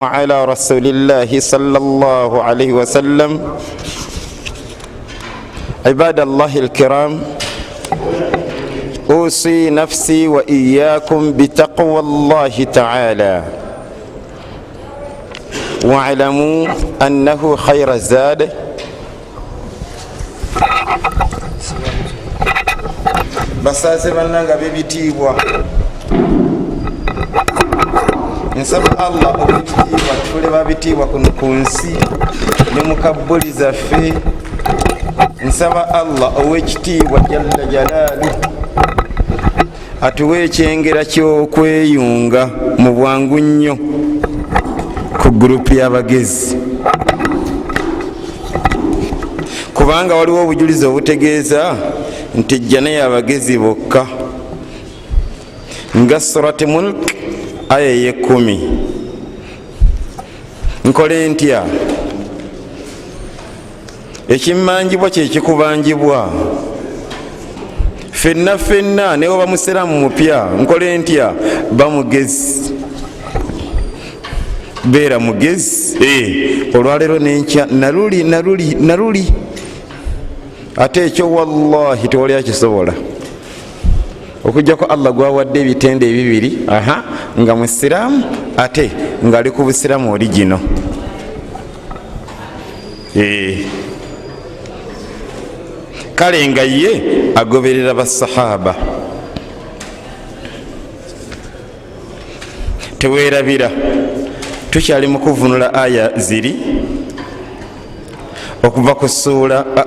على رسول الله صلى الله عليه وسلم. عباد الله الكرام، أوصي نفسي وإياكم بتقوى الله تعالى، واعلموا أنه خير الزاد. basaze bannanga b'ebitiibwa, nsaba Allah obwekitiibwa tule babitiibwa kuno ku nsi ne mu kabbuli zaffe. Nsaba Allah ow'ekitiibwa jalla jalaalu atuwe ekyengera ky'okweyunga mu bwangu nnyo ku gurupu y'abagezi, kubanga waliwo obujulizi obutegeeza nti jjana y'abagezi bokka, nga surati Mulk aya ey'ekumi. Nkole ntya? Ekimmanjibwa kye kikubanjibwa. Fenna fenna newe bamusiramu mupya, nkole ntya? Bamugezi, beera mugezi. Olwaleero nenkya naluli ate ekyo wallahi tewali akisobola okujjako Allah gwawadde ebitende ebibiri nga musiraamu ate ng'ali ku busiraamu origino. Kale nga ye agoberera basahaba. Teweerabira, tukyali mu kuvunula aya ziri okuva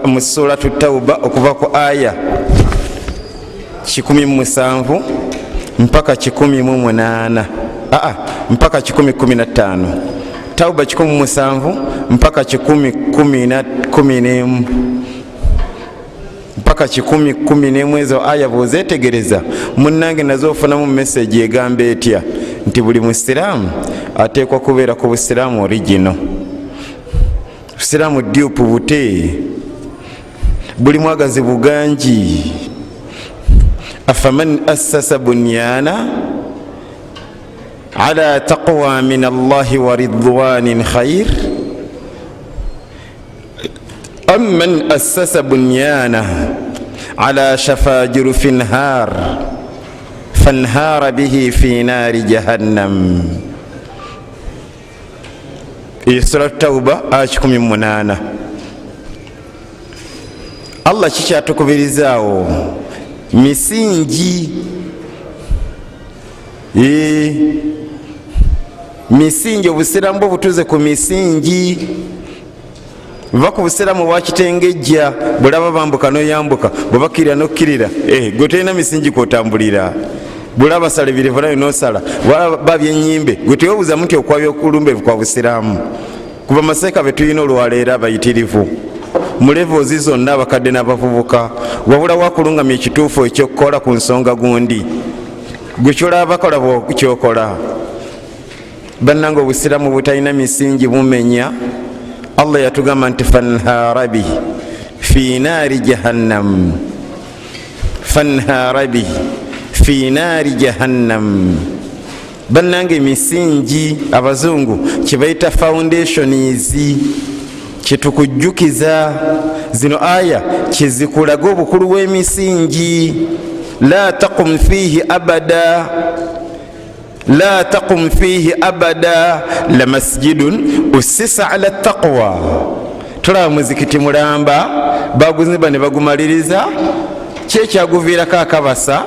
mu suratu Tawba, okuva ku aya 17 mpaka 18 mpaka 10:15. Tawba 17 mpaka 10:11 mpaka 10:11. Ezo aya bw'ozeetegereza munnange nazo ofunamu message egamba etya nti buli musiraamu ateekwa kubeera ku busiraamu origino, busiraamu dyupu bute, buli mwagazi buganji. Afaman assasa bunyana ala taqwa min Allahi wa ridwanin khair amman assasa bunyana ala shafa jurufin har fanhara bihi fi nari jahannam. Suratu Tawba aya 18. Allah kikyatukubirizaawo misingi, misingi. Obusiraamu bwo butuze ku misingi. Va ku busiraamu bwakitengejja, bulaba bambuka noyambuka, bwebakirira nokkirira. Gwe tolina misingi kwotambulira. Bulaba sala ebirevulayo nosala, bulaba byennyimbe, gwe tewebuuzamu nti okwabya okulumbeevu kwa busiraamu. Kuba maseeka be tulina olwaleero abayitirivu mu levoozi zonna, abakadde n'abavubuka, wabula wakulungamya ekituufu ekyokukola ku nsonga gundi, gwe kyolaba bakola kyokola. Bannanga obusiraamu butalina misingi bumenya. Allah yatugamba nti fanharabi fi naari jahannam, fanharabi fi naari jahannam. Bannange misingi, abazungu kyebayita foundations, kyetukujjukiza. Zino aya kyezikulaga obukulu bw'emisingi. La taqum fihi abada, la taqum fihi abada la masjidun ussisa ala taqwa. Tulaba muzikiti mulamba baguzimba ne bagumaliriza, kyekyaguviirako akabasa,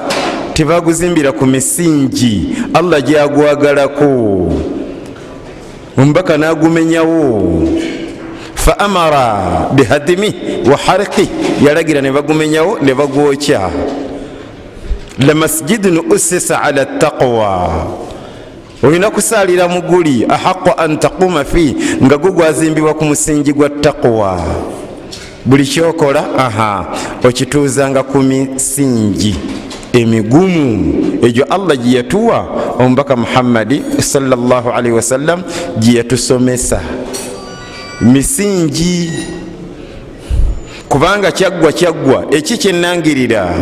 tebaguzimbira ku misingi Allah gyagwagalako. Omubaka n'agumenyawo, fa amara bihadimi wa harqi, yalagira ne bagumenyawo ne bagwokya. La masjidun ussisa ala taqwa. Olina kusaalira mu guli ahaqqa an taquma fi, nga gugwazimbibwa ku musingi gwa taqwa. Buli kyokola okituuzanga ku misingi emigumu egyo Allah gye yatuwa omubaka Muhammadi sallallahu alaihi wasallam gye yatusomesa. Misingi kubanga kyaggwa eki kyennangirira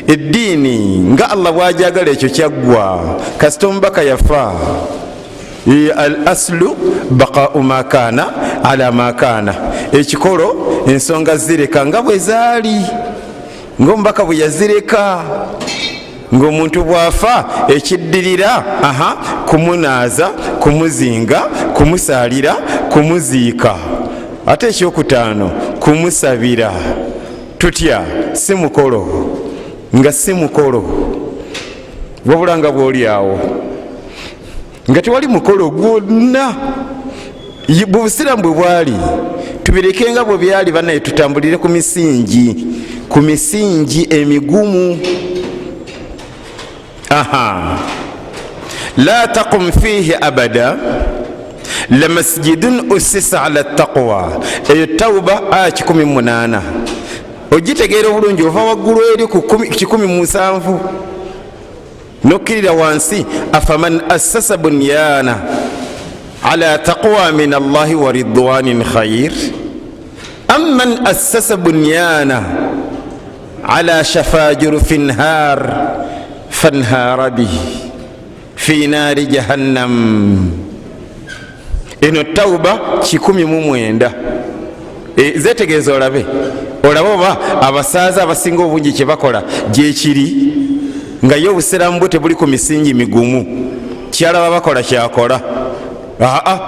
eddiini nga Allah bw'ajagala ekyo kyaggwa. Kasita omubaka yafa al aslu baqa'u ma kana ala ma kana, ekikolo ensonga zireka nga bwe zaali, ng'omubaka bwe yazireka. Ng'omuntu bw'afa ekiddirira kumunaaza, kumuzinga, kumusaalira, kumuziika. Ate ekyokutaano kumusabira. Tutya si mukolo, nga si mukolo, wabula nga bw'oli awo nga tewali mukolo gwonna. Bw'obusiraamu bwe bwali tubireke nga bwe byali, bannaye tutambulire ku misingi emigumu. La taqum fihi abada lamasjidun ussisa ala taqwa. Eyo Tawba aya 18. Ogitegeera obulungi ova waggulu eri ku 107 nokkirira wansi. Afaman assasa bunyana ala taqwa min Allahi wa ridwanin khayr amman assasa bunyana ala shafa jurfin har fanhara bihi fi naari jahannam. Eno Tawba 19. Zetegeeza olabe oba abasaaza abasinga obungi kye bakola gyekiri, nga ye obusiraamu bwe tebuli ku misingi migumu. Kyalaba bakola kyakola.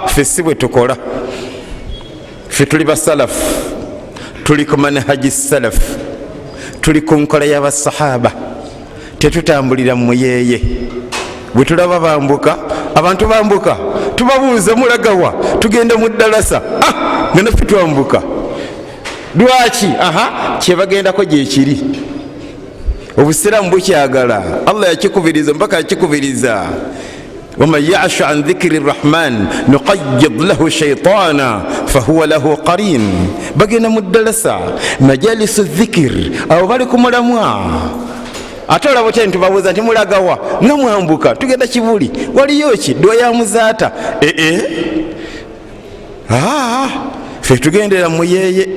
Ffe si bwe tukola. Ffe tuli basalafu, tuli ku manhaji salafu, tuli ku nkola y'abasahaba, tetutambulira mu muyeeye. Bwe tulaba bambuka, abantu bambuka, tubabuuza mulagawa, tugenda mu ddalasa, nga naffe twambuka. Lwaki? Kye bagendako gyekiri. Obusiraamu bukyagala, Allah yakikubiriza, mpaka yakikubiriza. waman ya'shu an dhikri rrahman nuqayyid lahu shaytana fahuwa lahu qarin. Bagenda mu ddalasa, majalisu dhikir, abo bali ku mulamwa. Ate olaba otya ntubabuuza nti mulagawa, nga mwambuka tugenda Kibuli, waliyo ki dwa ya muzaata. Ffe tugendera muyeeye,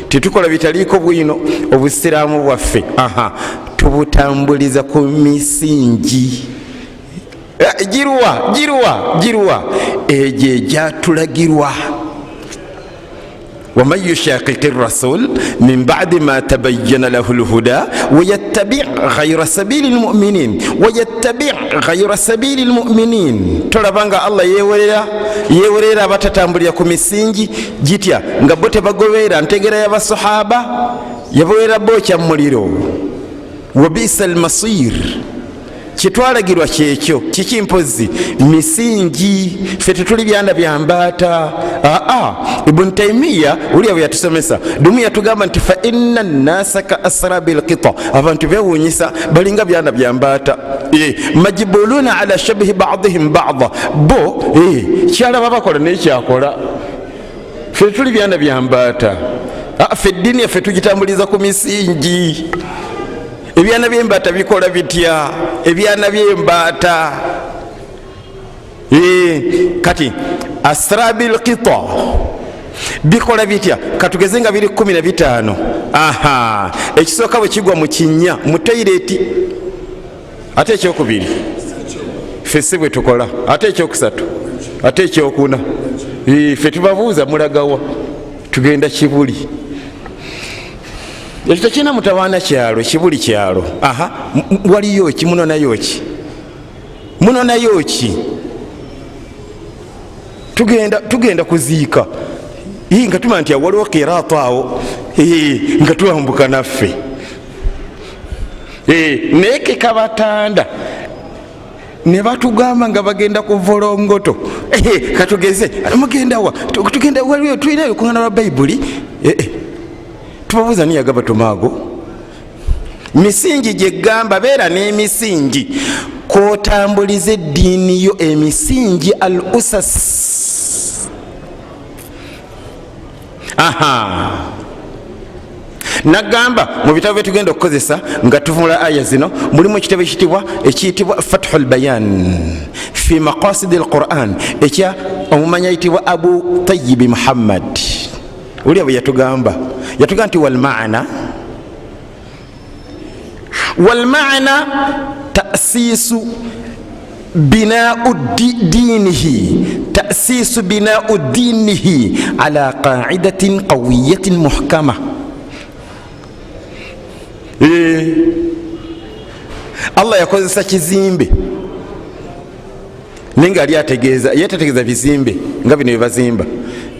tetukola bitaliiko bwino. Obusiraamu bwaffe tubutambuliza ku misingi giruwa egyo egyatulagirwa. ومن يشاقق الرسول من بعد ما تبين له الهدى ويتبع غير سبيل المؤمنين tolabanga Allah yewerera batatambulira ku misingi gitya nga bo tebagoberera ntegera y'abasahaba yaboera bokya muliro. Wabisa almasir, kitwalagirwa kyekyo kiki mpozi misingi. Ffe tetuli byanda byambaata. Ibn Taymiya uliya bwe yatusomesa dumu yatugamba nti fa inna nnasa ka asrabil qita, abantu bewunyisa balinga byanda byambaata. Majibuluna ala shabihi ba'dihim ba'da, bo kyalaba bakola nekyakola. Ffe tetuli byanda byambaata. Ffe eddiini yaffe tugitambuliza ku misingi. Ebyana by'embaata bikola bitya? Ebyana by'embaata kati asrabil qita bikola bitya? Katugeze nga biri 15. Ekisooka bwe kigwa mu kinnya mu toileti. Ate ekyokubiri ffe si bwe tukola. Ate ekyokusatu, ate ekyokuna, ffe tubabuuza mulagawa, tugenda Kibuli. Ekyo tekina mutawaana kyalo, Kibuli kyalo. Waliyo ki? Munonayo ki? Tugenda kuziika nga tumanya nti waliwo qiraata awo, nga twambuka naffe. Naye ke kabatanda ne batugamba nga bagenda ku volongoto. Katugeze mugenda wa? Tugenda waliyo tulinayo kuŋŋaana lwa Bayibuli. Tubabuuza ni yagaba tumaago. Misingi gye gamba, beera n'emisingi kwotambuliza eddiini yo, emisingi al usas. Nagamba mu bitabo bye tugenda okukozesa nga tuvumula aya zino mulimu ekitabo ekiyitibwa Fathul Bayan fi maqasid al-Quran ekya omumanyi ayitibwa Abu Tayyib Muhammad. Uliya bwe yatugamba nti wal maana ta'siisu binau dinihi, ta'sisu binau dinihi ala qa'idatin qawiyatin muhkama. Allah yakozesa kizimbe nenga ali ategeeza, yatategeeza bizimbe nga bino byebazimba,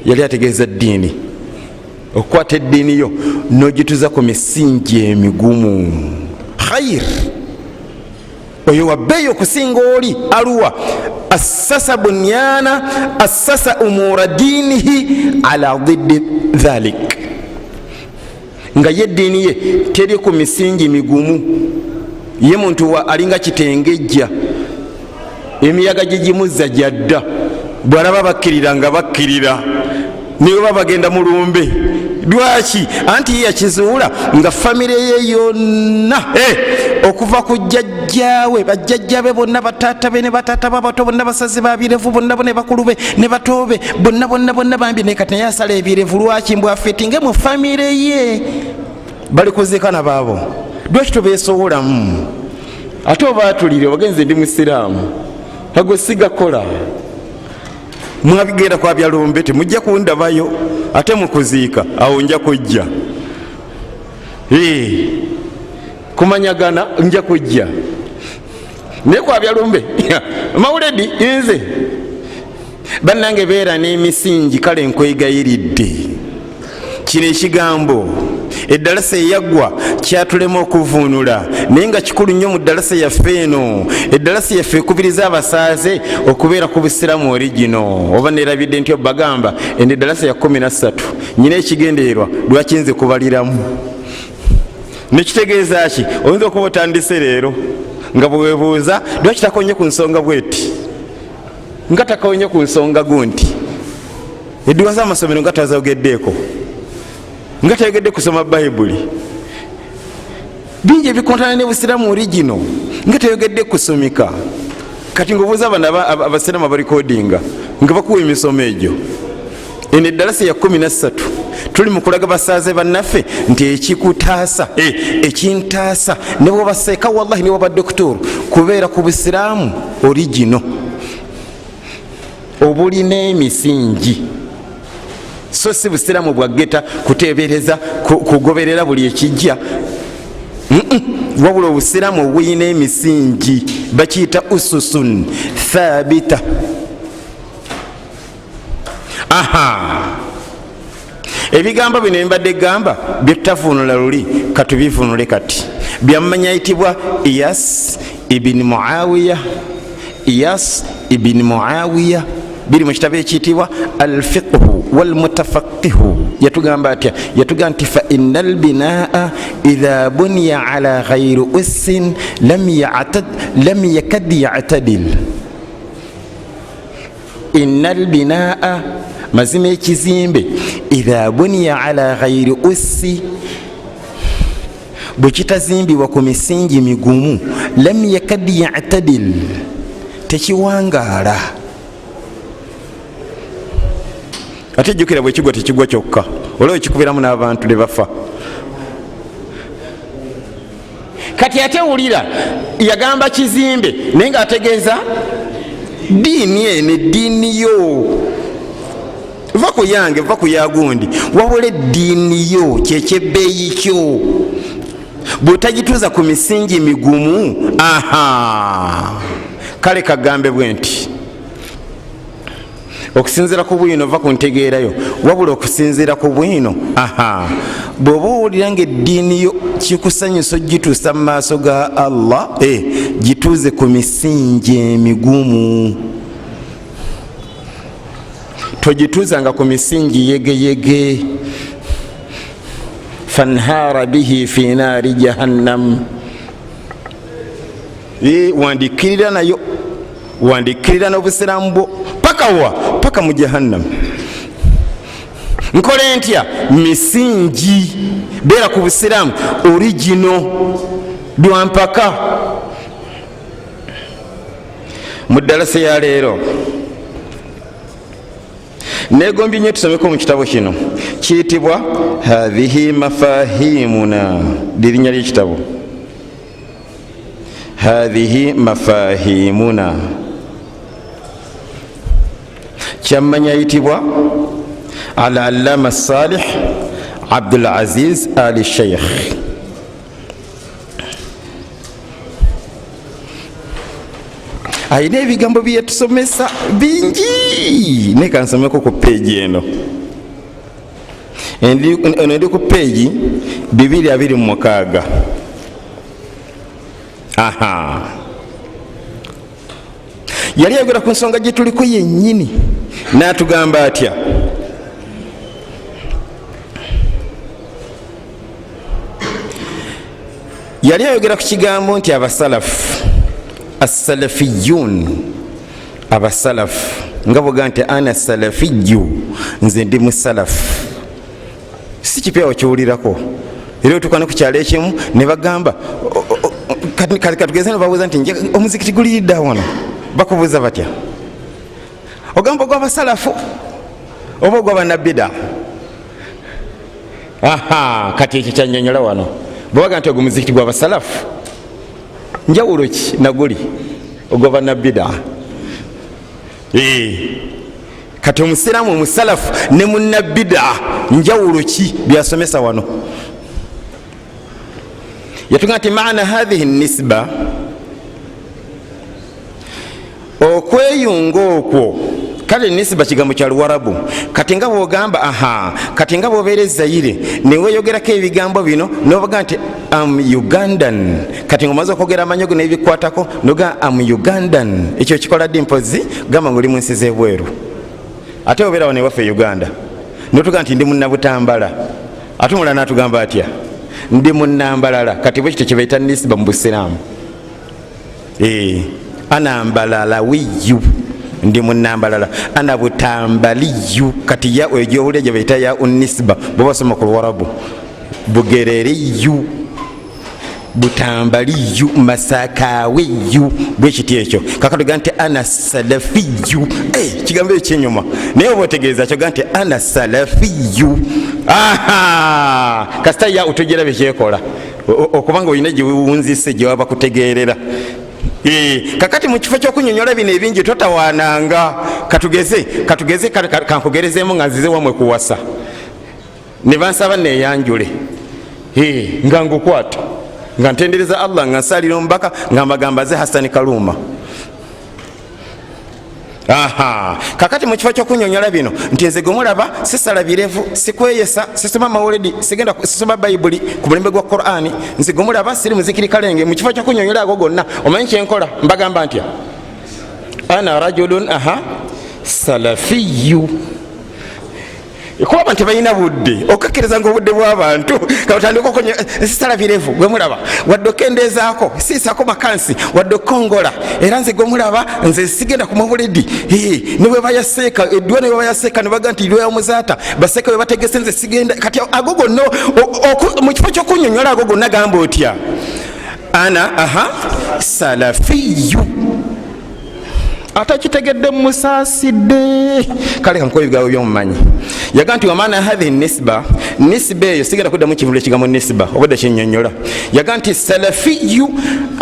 yali ategeeza ddiini, okukwata eddiini yo n'ogituza ku misingi emigumu. Khair, oyo wabbeeyo okusinga oli aluwa assasa bunyana assasa umura dinihi ala diddi dhalik, nga ye eddiini ye teri ku misingi migumu, ye muntu alinga kitengejja, emiyaga gigimuzza jadda, bwalaba bakkirira nga bakkirira, niwe babagenda mu lumbe. Lwaki? Anti ye yakizuula nga famire ye yonna okuva ku jjajjaawe, bajjajjabe bonna, bataata be ne bataata babato bonna, basazi babirevu bonna ne bakulu be ne bato be bonna bambi, ne kati naye asala ebirevu. Lwaki? Mbw afetinge mu famire ye bali kuzikana baabo. Lwaki tobeesowolamu? Ate oba atulire obagenzi ndi musiraamu ago sigakola, mwabigenda kwa byalumbe temujja kundabayo, ate mukuziika awo nja kujja kumanyagana, nja kujja naye kwa byalumbe mawuledi nze bannange beera n'emisingi. Kale nkwegayiridde kino ekigambo eddalasa eyaggwa kyatulema okuvuunula, naye nga kikulu nnyo mu ddalasa yaffe eno. Eddalasa yaffe ekubiriza abasaaze okubeera ku busiraamu origino. Oba neerabidde nti bagamba eno eddalasa ya 13 nyina ekigendererwa lwaki nze kubaliramu. Nekitegeeza ki? Oyinza okuba otandise leero nga bwewebuuza lwaki takonye ku nsonga bweti, nga takonye ku nsonga gunti eddiwa z'amasomero nga tazogeddeeko, nga tayogedde kusoma bayibuli, bingi ebikontana ne busiraamu origino nga tayogedde kusomika. Kati ngaobuuza abana abasiraamu abarikodinga nga bakuwa emisomo egyo. Eno eddalasa ya 13 tuli mu kulaga basaaze bannaffe nti ekikutaasa ekintaasa ne bwobaseeka wallahi ne bwoba dokitoro kubeera ku busiraamu origino obulina emisingi, so si busiraamu bwaggeta kuteebereza kugoberera buli ekijja, wabula obusiraamu obulina emisingi, bakiyita ususun thabita. Ebigambo bino mbadde gamba byetutavuunula luli katubivuunule kati. Byamanya ayitibwa Iyas ibn Muawiya, Iyas ibn Muawiya, biri mu kitabo ekiyitibwa Al-Fiqhu wal-Mutafaqihu. Yatugamba atya? Yatugamba nti fa innal binaa idha buniya ala ghayri ussin lam yakad ya'tadil. Innal binaa, mazima ekizimbe, idha buniya ala ghayri ussi, bwe kitazimbibwa ku misingi migumu, lam yakad ya'tadil, tekiwangaala. Ate jjukira bwe kigwa tekigwa kyokka, olwo kikubiramu n'abantu ne bafa. Kati ate wulira yagamba kizimbe naye ng'ategeeza ddiini eno, eddiini yo va ku yange, va ku yagundi, wabula eddiini yo kyekyebbeeyi kyo. Bw'otagituuza ku misingi migumu, kale kagambe bwe nti okusinziira ku bwino va ku ntegeerayo, wabula okusinziira ku bwino, bw'oba owulira nga eddiini yo kikusanyusa ogituusa mu maaso ga Allah, gituuze ku misingi emigumu. Togituuzanga ku misingi yegeyege. Fanhara bihi fi naari jahannam. Wandikirira nayo, wandikirira n'obusiraamu bwo paka mu jahannam. Nkole ntya? Misingi, beera ku busiraamu origino lwampaka. Mu ddalasa ya leero negombye nnyo tusomeko mu kitabo kino kiyitibwa hadhihi mafahimuna, lirinnya ly'ekitabo hadhihi mafahimuna. kyammanya ayitibwa Al-Allama Salih Abdul Aziz Ali Sheikh. Ayina ebigambo byetusomesa bingi, nekansomeko ku peegi eno. Ndi ku peegi 226. Aha, yali ayogera ku nsonga gye tuliko yennyini, n'atugamba atya? Yali ayogera ku kigambo nti abasalafu, as-salafiyun, abasalafu nga bwoga nti ana salafiyu, nze ndi musalafu. Si kipyawo kiwulirako. Era otuuka ne ku kyalo ekimu ne bagamba katugeze ne babuuza nti omuzikiti guliridde wano, bakubuuza batya? Ogamba ogw'abasalafu oba ogw'abannabida? Aha, kati ekyo kyannyonnyola wano. Bwebaga nti ogw'omuzikiti gw'abasalafu, njawulo ki naguli ogw'abannabida? Kati omusiraamu omusalafu ne munnabida njawulo ki byasomesa wano? Yatuga nti maana hadhihi nisba, okweyunga okwo. Kale nisba kigambo kya Luwarabu. Kati nga bwogamba aha, kati nga bwobeera Zaire neweeyogerako ebigambo bino novuga nti am Ugandan, kati ng'omaze okwogera amanyogo n'ebikwatako noga am Ugandan, ekyo kikola ddi mpozi gamba ng'oli mu nsi z'ebweru. Ate obeera wano ewaffe Uganda notuga nti ndi munnabutambala, ate omulala n'atugamba atya? Ndi munnambalala. Kati bwe kityo kye bayita nisba mu Busiraamu. Ana mbalalawiyu, ndi munnambalala. Ana butambaliyu, kati ya egyowulya gye bayita ya unisba bwe basoma ku Luwarabu. Bugereriyu, butambaliyu, masakawiyu, bwe kityo ekyo. Kakatuga nti ana salafiyu, kigambo ekyenyuma naye oba otegeeza kyoga nti ana salafiyu. Aha, kasita ya utegera byekola okubanga olina gyewiwunzise gye waba kutegeerera. Kakati mu kifo ky'okunyonyola bino ebingi totawaananga. Katugeze kankugerezeemu nga nzize wamwe kuwasa ne bansaba neeyanjule nga ngukwata nga ntendereza Allah nga nsalira omubaka nga magamba ze Hassan Kaluma. Aha, kakati mu kifo ky'okunyonyola bino nti nze gomulaba sisala birevu, sikweyesa, sisoma mawulidi, sigenda sisoma Bayibuli ku mulembe gwa Qur'ani, nze gomulaba siri muzikiri kalenge. Mu kifo ky'okunyonyola ago gonna omanyi kyenkola? Mbagamba ntya? Ana rajulun salafiyu. Kuba nti balina budde okakkereza ng'obudde bw'abantu katandika okonya sisala birevu gwe mulaba wadde okendeezaako siisako makansi wadde okongola era nze gwe mulaba nze sigenda ku mawulidi ne bwe bayaseeka eddwa ne bwe bayaseeka ne baga nti lwe yamuzaata baseeka bwe bategese nze sigenda. Kati ago gonna mu kifo ky'okunnyonnyola ago gonna gamba otya? Ana salafiyu. Atakitegedde musaasidde. Kale kankuwa ebigambo by'omumanyi. Yaga nti wamaana hadhihi nisba, nisba eyo sigenda kuddamu kivulu ekigambo nisba obadde kyennyonnyola. Yaga nti salafiyu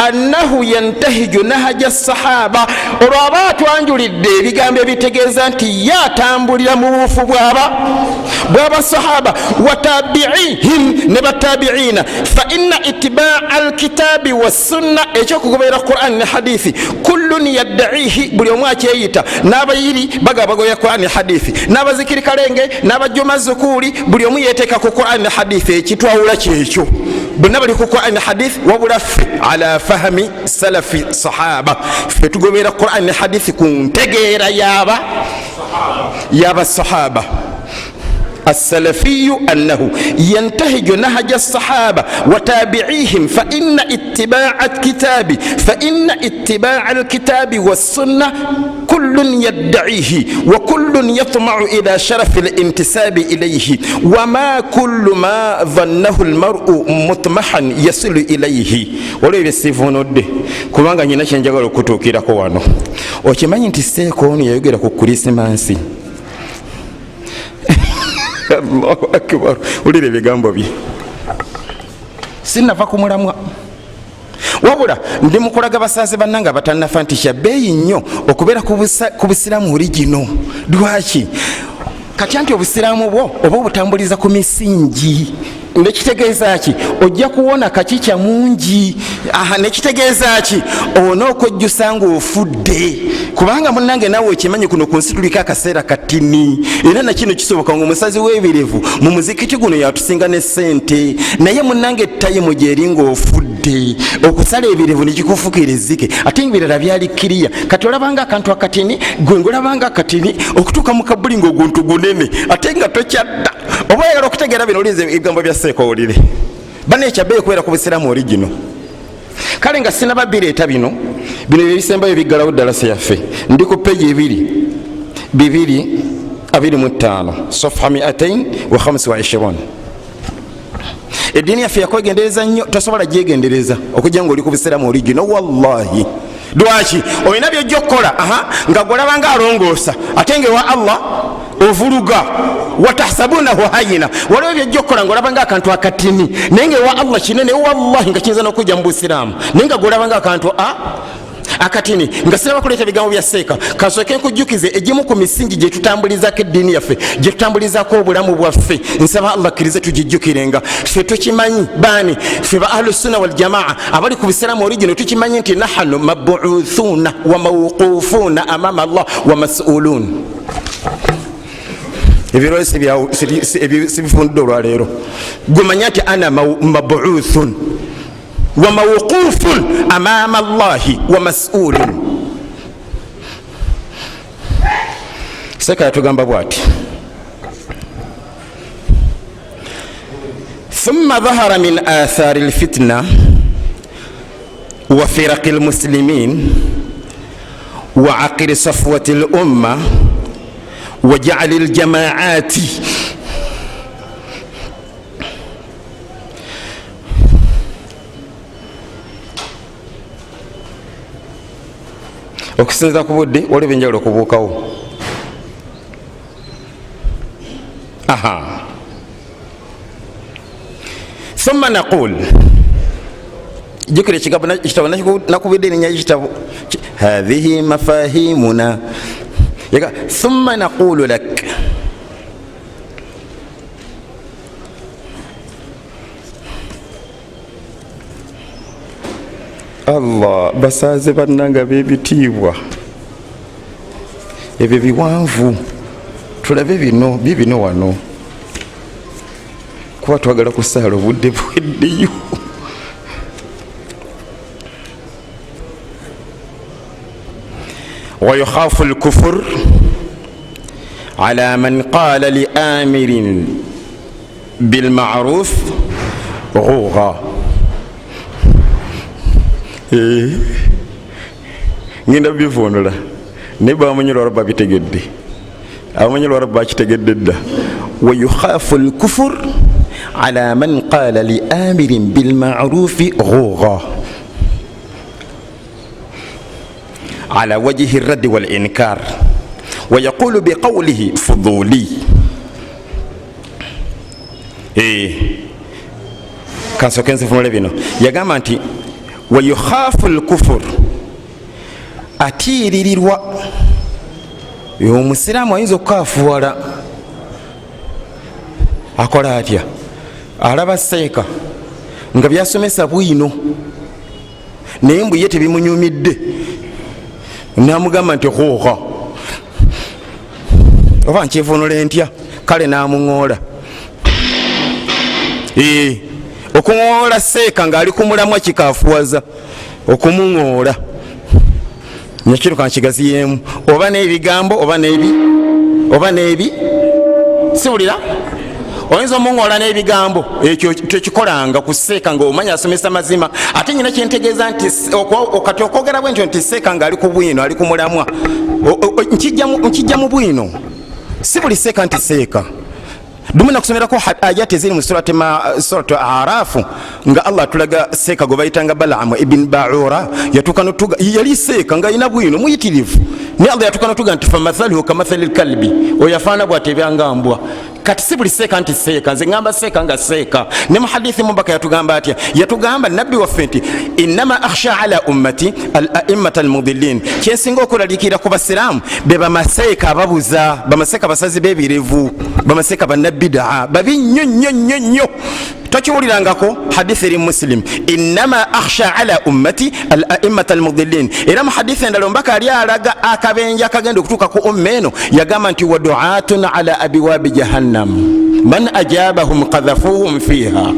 annahu yantahiju nahaja sahaba. Olwo aba atwanjulidde ebigambo ebitegeeza nti yatambulira mu buufu bw'aba sahaba wa tabi'ihim ne batabi'ina. Fa inna itibaa alkitabi wassunna, ekyokugoberera Qur'an ne hadithi, kullun yadda'ihi, buli omu akyeyita. N'abayiri bagabagoya Qur'an ne hadithi, n'abazikiri kalenge, n'abajjuma zukuuli, buli omu yeeteeka ku Qur'an ne hadithi. Ekitwawula kyekyo, bonna bali ku Qur'an ne hadithi, wabula ffe ala fahami salafi sahaba, ffe tugoberera Qur'an ne hadithi ku ntegeera yaba sahaba. السلفي أنه ينتهج نهج الصحابة وتابعيهم فإن اتباع الكتاب والسنة كل يدعيه وكل يطمع إلى شرف الانتساب إليه وما كل ما ظنه المرء مطمحا يصل إليه. ولو يسيفون ودي كلما نينا شنجاغلو كتوكيرا كوانو okimanyi nti seeko yayogera ku Krismasi. Allahu akbar. Ulire bigambo bye sinava kumulamwa wabula ndi mukulaga basaze bannanga batannafa nti kyabeeyi nnyo okubeera ku busiraamu origino. Lwaki? Kati anti obusiraamu bwo oba obutambuliza ku misingi, nekitegeeza ki? Ojja kuwona kakica mungi. Nekitegeeza ki? Onookojjusa ng'ofudde, kubanga munnange naawe okimanyi kuno ku nsi tuliko akaseera katini, era nakino kisoboka ng'omusazi w'ebirevu mu muzikiti guno yatusinga ne ssente, naye munnange tayimu gyeri ng'ofudde, okusala ebirevu nekikufukira ezzike, ate ebirala byali kiriya. Kati olabanga akantu akatini, gwe ngolabanga akatini, okutuuka mu kabbuli ng'oguntu gunene ate nga tokyadda. Oba oyagala okutegeera bino olinze ebigambo bya Seeka owulire. Bane ekyabeeyi okubeera ku busiraamu origino. Kale nga sinaba bireeta bino ebisembayo biggalawo ddalasa yaffe. Ndi ku peegi 225 safha 225. Eddiini yaffe yakwegendereza nnyo, tosobola gyegendereza okujja ng'oli ku busiraamu origino. Wallahi. Lwaki? Olina byojja okukola nga golabanga alongoosa ate ngewa Allah ovuluga. Watahsabunahu hayina, waliwo byojja okukola ng'olabanga akantu akatini naye ngewa Allah kinene. Wallahi nga kiyinza n'okujja mu busiraamu naye nga golabanga akantu akatini. Nga sinaba kuleeta bigambo bya Seeka, kasooke nkujjukize egimu ku misingi gye tutambulizako eddiini yaffe, gye tutambulizako obulamu bwaffe. Nsaba Allah akkirize tugijjukirenga. Ffe tukimanyi baani, ffe ba ahlu sunna wal jamaa abali ku busiraamu origino, tukimanyi nti nahnu mabuuthuuna wa mawquufuuna amama Allah wa mas'uluun. Ebiro sibifundde olwaleero. Gwe manya nti ana mabuuthun wa mawquufun amama Allahi wa mas'ulun. Seeka yatugamba bw'ati: thumma dhahara min athari alfitna wa firaqi almuslimin wa aqri safwati alumma wa ja'ali aljamaati okusinza ku budde waliwo enjawulo okubuukawo. Thumma naqul, jukira ekitabo nakubidde erinnya ekitabo, hadhihi mafahimuna. Thumma naqulu lak, Allah basaze bannanga b'ebitiibwa ebyo biwanvu, tulabe bino wano kuba twagala kusaala obudde bweddeyo. ويخاف الكفر على من قال لآمر بالمعروف غوغا. ngenda bivuunula naye bamanyi lwara babitegedde, abamanyi lwara bakitegedde dda. ويخاف الكفر على من قال لآمر بالمعروف غوغا على وجه الرد والإنكار ويقول بقوله فضولي. كان سوكين سفنولي بينو يغاما انتي ويخاف الكفر atiiririrwa. Omusiraamu ayinza okukafuwala, akola atya? Alaba Seeka nga byasomesa bwino naye mbu ye tebimunyumidde, namugamba nti huuha oba nkivunula ntya, kale namuŋoola. Okuŋoola Seeka ng'ali ku mulamwa kikafuwaza, okumuŋoola nyakiruka nkigaziyeemu, oba n'ebigambo oba n'ebi siwulira. Oyinza omuŋoola n'ebigambo, ekyo tekikolanga ku Seeka ng'omanya asomesa mazima. Ate nyina kyentegeeza nti kati okwogera bwe ntyo nti Seeka ng'ali ku bwino, ali ku mulamwa, nkijja mu bwino. Si buli Seeka nti Seeka. Dumu nakusomerako ayati eziri mu suratu Arafu nga Allah tulaga Seeka gwe bayitanga Balaamu ibn Ba'ura, yatuuka n'otuga yali Seeka ng'alina bwino muyitirivu, naye Allah yatuuka n'otuga nti famathaluhu kamathalil kalbi, oyo afaana bw'ate ebyangambwa. kati si buli seeka nti seeka, nze ngamba seeka nga seeka. Ne mu hadithi mubaka yatugamba atya? Yatugamba nabbi waffe nti innama akhsha ala ummati al a'immata al mudillin, kyensinga okulalikira ku basiraamu be bamaseeka ababuza, bamaseeka basazi b'ebirevu, bamaseeka bannabbidaa babi nnyo nnyo nnyo nnyo. Tokiwulirangako hadithi eri Muslim, innama akhsha ala ummati al a'immata al mudillin. Era mu hadithi endala omubaka ali alaga akabenje akagenda okutuuka ku umma eno, yagamba nti wa du'atun ala abwabi jahannam man ajabahum qadhafuhum fiha.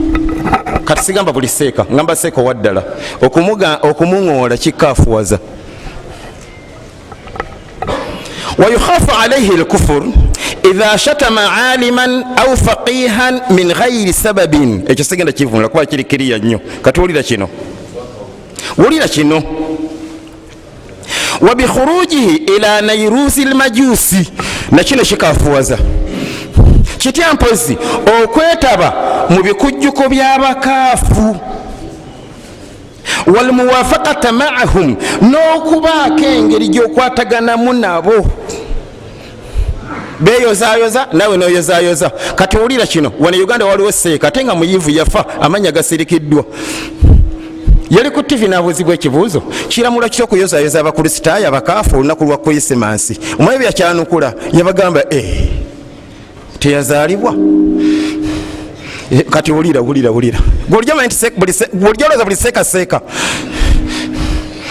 Kati sigamba buli seeka, ngamba seeka waddala okumuŋoola kikaafuwaza. ويخاف عليه الكفر إذا شتم عالما أو فقيها من غير سبب. ekyo sigenda kivunula kuba kiri kiriya nnyo. Kati wulira kino, wulira kino. وبخروجه إلى نيروز المجوسي, nakino kikaafuwaza. Kitya mpozi okwetaba mu bikujjuko by'abakaafu, walmuwafaqata ma'ahum, n'okubaako engeri gy'okwataganamu nabo. Beyozayoza nawe noyozayoza. Kati wulira kino, wano Uganda waliwo seeka ate nga muyivu yafa, amanya gasirikiddwa. Yali ku TV n'abuuzibwa ekibuuzo, kiramula kitya okuyozayoza abakristaayo abakaafu olunaku lwa Krisimansi? Omulabi yakyanukula yabagamba teyazaalibwa. Kati wulira bw'olyolooza buli seeka.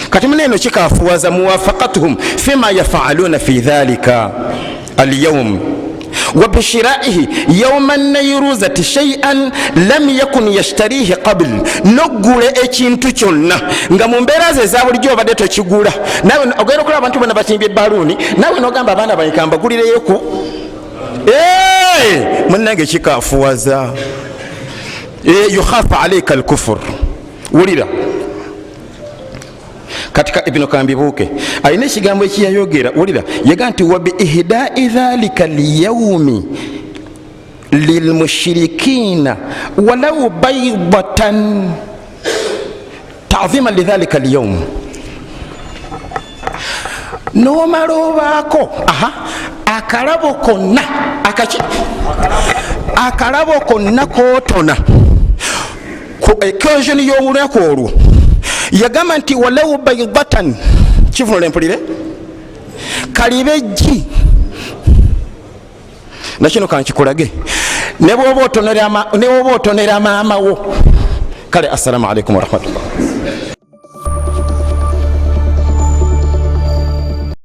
Kati muneeno kikaafuwaza muwafaqatuhum fima yafaaluna fi dhalika alyawm wa bishiraihi yawma nayruzati shay'an lam yakun yashtarihi qabl. Noggula ekintu kyonna nga mu mbeera ze eza bulijjo obadde tokigula. Nawe ogenda okulaba abantu bonna batimbye ebbaluuni, nawe n'ogamba abaana bange mbagulireyo ku munnange kikaafuwaza. Yukhafu alayka al-kufr. Wulira katika Ibn Kambibuke alina ekigambo ekiyayogera, wulira, yaga nti wa bi ihdai dhalika al-yawmi lilmushrikina walau baydatan ta'ziman lidhalika al-yawm. Nomala obaako akalabo konna kootona ku occasion y'olunaku olwo, yagamba nti walau baydatan, kivunula empulire, kalibejji. Nakino kankikulage ne bw'oba otonera maama wo. Kale, assalamu alaikum warahmatullah.